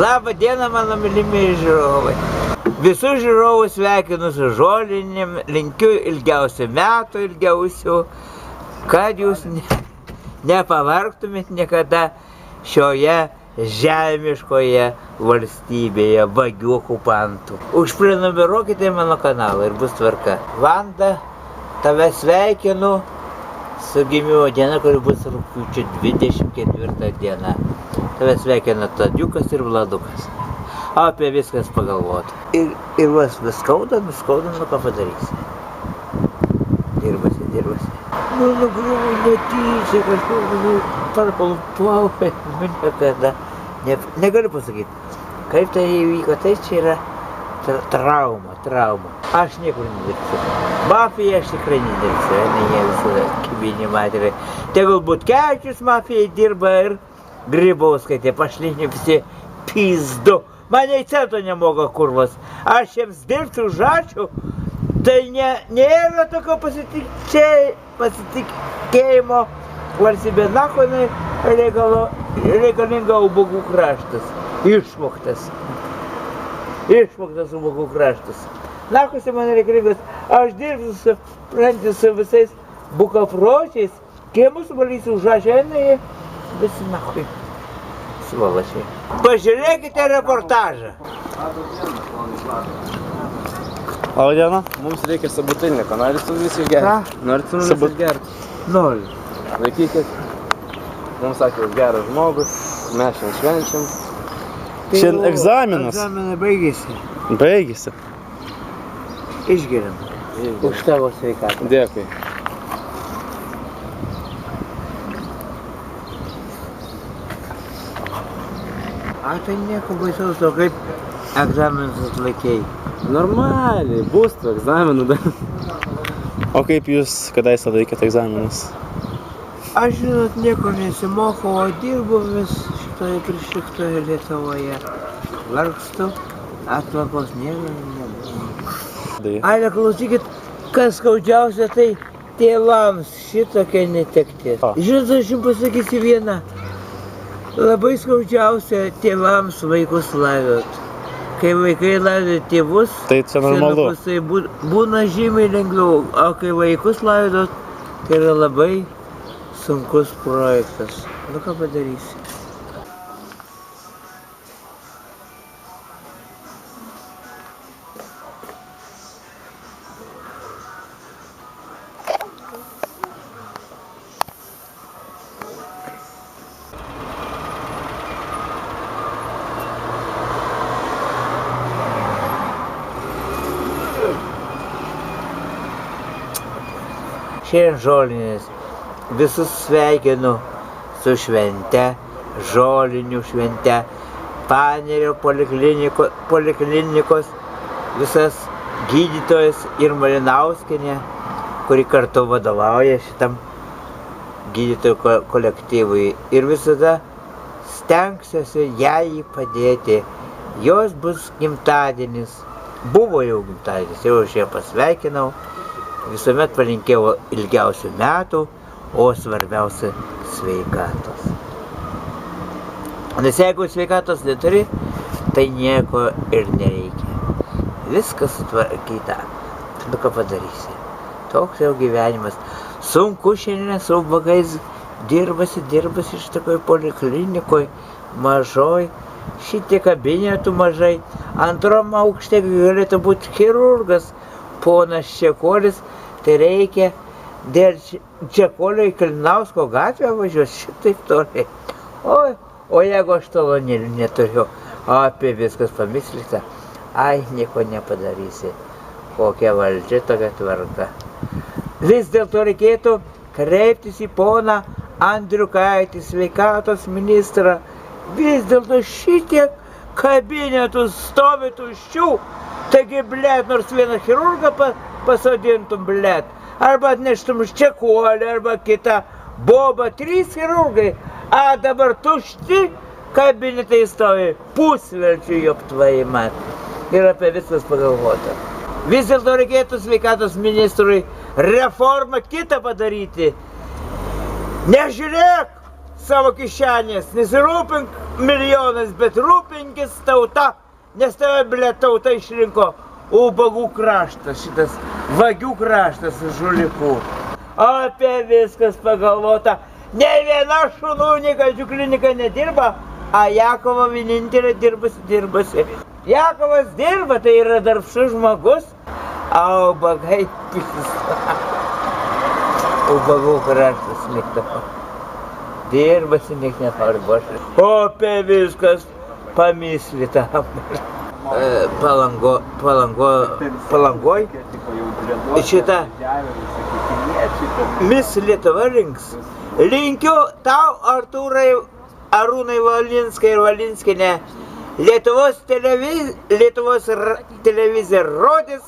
Labą dieną, mano mylimi žiūrovai. Visus žiūrovus sveikinu su žolinėm, linkiu ilgiausių metų, ilgiausių, kad jūs nepavargtumėt niekada šioje žemiškoje valstybėje vagių okupantų. Užprenumeruokite mano kanalą ir bus tvarka. Vanda, tave sveikinu su gimimo diena, kuri bus rugpjūčio 24 diena. Tave sveikina Tadiukas ir Vladukas. Apie viskas pagalvoti. Ir vas skauda, nu ką padarysi. Dirbasi. Nugriuvo netyčia kažkur, parpalpauja, niekada. Negaliu pasakyti, kaip tai įvyko, tai čia yra trauma. Aš niekur nedirbsiu. Mafija aš tikrai nedirbsiu, jie visada kibinį materiją. Tegul Butkevičius mafijai dirba ir Grybauskaitė, pašlinė visi pizdu. Mane į centro nemoka kurvas. Aš jiems dirbsiu už ačiū. Tai nėra tokio pasitikėjimo valstybė. Nakonai reikalinga ubagų kraštas. Išmoktas ubagų kraštas. Nakuose man reikalingas. Aš dirbsiu su visais bukapročiais. Kiemus valysiu už ačiū. Eina visi nakui. Svalačiai. Pažiūrėkite reportažą. Labą dieną. Mums reikia sabutilniko. Norit su mumis išgerti? Norit su mumis išgerti? Noriu. Laikykit. Mums sakė, jūs geras žmogus. Mes šiandien švenčiam. Šiandien egzaminas. Egzaminai baigėsi. Baigėsi. Išgeriam. Už tavo sveikatą. Dėkui. A, tai nieko baisaus, o kaip egzaminus atlaikėjai? Normaliai, bus tų egzaminų dar. O kaip jūs kadaise laikėte egzaminus? Aš, žinot, nieko nesimokau, o dirbu vis šitoje prišiktoje Lietuvoje. Vargstu, atlankos nėra. Ale, klausykit, kas skaudžiausia, tai tėvams šitokia netektis. Žinot, aš jums pasakysiu vieną. Labai skaudžiausia tėvams vaikus laidot. Kai vaikai laidoja tėvus, tai čia normalu. Tai būna žymiai lengviau, o kai vaikus laidot, tai yra labai sunkus projektas. Nu ką padarysi? Šiandien žolinės. Visus sveikinu su švente, žolinių švente, Panerio poliklinikos visas gydytojas ir Malinauskienė, kuri kartu vadovauja šitam gydytojų kolektyvui. Ir visada stengsiuosi jai padėti. Jos bus gimtadienis. Buvo jau gimtadienis, jau aš ją pasveikinau. Visuomet palinkėjau ilgiausių metų, o svarbiausia sveikatos. Nes jeigu sveikatos neturi, tai nieko ir nereikia. Viskas sutvarkyta. Nu ką padarysi? Toks jau gyvenimas. Sunku šiandien su ubagais dirbasi šitokoj poliklinikoj, mažoj, šitie kabinetų mažai. Antrom aukšte galėtų būti chirurgas, ponas Čekuolis, tai reikia dėl Čekuolio į Kalinausko gatvę važiuos šitaip toliai. O jeigu aš tolo neturiu, apie viskas pamislita, ai, nieko nepadarysi. Kokia valdžia, tokia tvarka. Vis dėlto reikėtų kreiptis į poną Andriukaitį, sveikatos ministrą. Vis dėlto šitiek kabinetų stovi tuščių. Taigi, blėt, nors vieną chirurgą pasodintum, blėt, arba atneštum Čekuolį, arba kitą bobą, 3 chirurgai, a dabar tušti kabinetai stovi, pusvelčių joptvai mat. Ir apie viskas pagalvota. Vis dėlto reikėtų sveikatos ministrui reformą kitą padaryti. Nežiūrėk savo kišenės, nesirūpink milijonas, bet rūpinkis tauta, nes tave, blet, tauta išrinko ubagų kraštas, šitas vagių kraštas žulikų. Apie viskas pagalvota, ne viena šunų klinika nedirba, a Jakovo vienintelė dirbasi. Jakovas dirba, tai yra darbštus žmogus, a ubagai pisis. Ubagų kraštas liktavo. Dirbasi, niek nenori bošai. O apie viskas pamislita. Palangoj šitą Miss Lietuva rinks. Linkiu tau, Arūnai Valinskai ir Valinskienė, Lietuvos televizija rodys,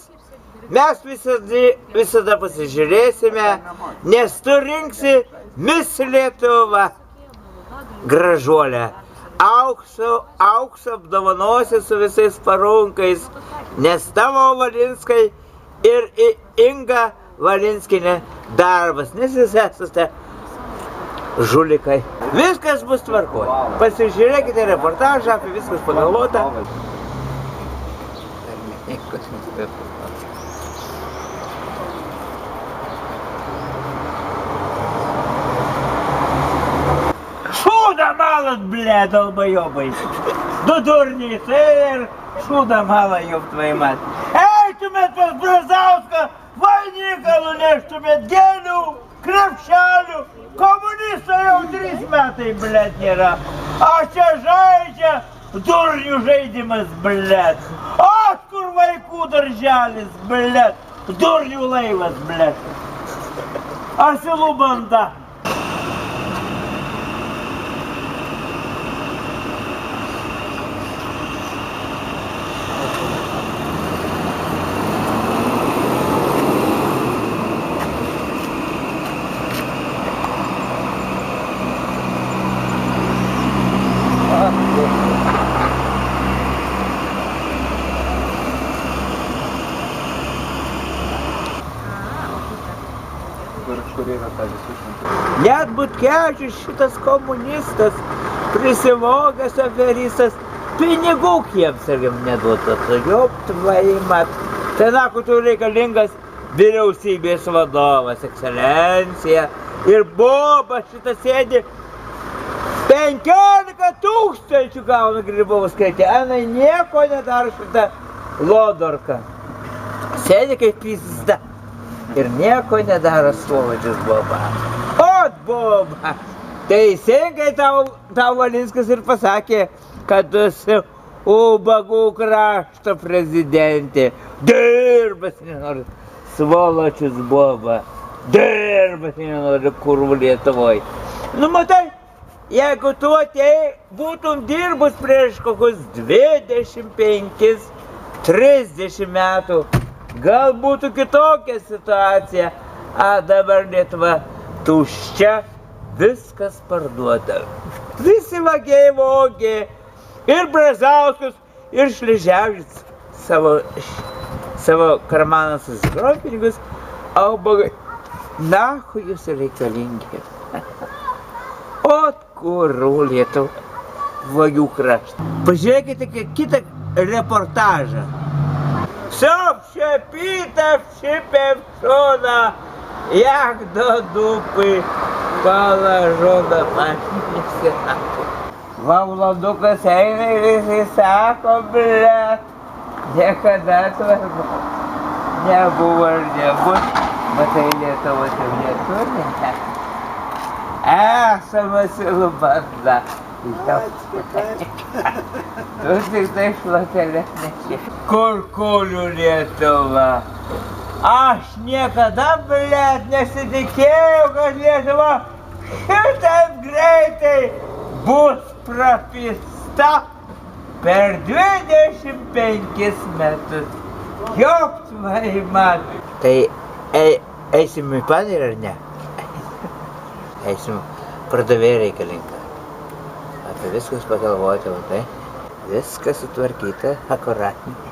mes visada pasižiūrėsime, nes tu rinksi Miss Lietuva gražuolę. Aukso apdovanosi su visais parunkais, nes tavo Valinskai ir Inga Valinskienė darbas, nes jūs esate žulikai. Viskas bus tvarkoj. Pasižiūrėkite reportažą, apie viskas pagalvota. Šūdą malat, ble, dalbajobai. Du durniai, tai ir šūdą malą jau tvaimat. Eitumėt pas Brazauską, vainiką nuneštumėt gėlių, krepšelių. Komunistai jau 3 metai, blet, nėra. Aš čia žaidžia durnių žaidimas, blet. Aš kur vaikų darželis, blet. Durnių laivas, blet. Asilų banda. Net Butkevičius, šitas komunistas, prisivogęs aferistas, pinigų kiemsargiam neduotas, joptvaimat. Tenako tu reikalingas vyriausybės vadovas, ekscelencija. Ir boba šitą sėdi 15 000 gauna Grybauskaitė. Anai nieko nedaro šitą lodorką. Sėdi kaip pizda. Ir nieko nedaro Slovadžius boba. Ot boba! Teisingai tau Valinskas ir pasakė, kad tu esi ubagų krašto prezidentė. Dirbas nenori Svoločius boba. Dirbas nenori kurvų Lietuvoj. Nu matai, jeigu tu atėjai, būtum dirbus prieš kokius 25-30 metų, gal būtų kitokia situacija, a dabar Lietuva tuščia, viskas parduota. Visi vagiai vogė, ir Brazauskas, ir Šleževičius savo karmaną susikrovė pinigus, o ubagai, nachui jūs reikalingi. Ot kurų Lietuva, vagių kraštą. Pažiūrėkite kitą reportažą. Все общепито вшипевшона, як до дупи положено пашніся. Вам Владуkas eina ir jisai sako, blet, niekada svarbu nebuvo ir nebus, matai Lietuvos jau neturi. Esama silų banda. Tu tik tai šluotelės neši. Kur kolių Lietuva? Aš niekada, blet, nesitikėjau, kad Lietuva šitaip greitai bus prapista per 25 metus. Joptvaimat. Tai eisim į panirą ar ne? Eisim, pardavėja reikalinga. Apie viskas pagalvoti, tai viskas sutvarkyta akuratiniai.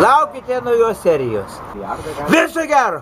Laukite naujos serijos. Viso gero!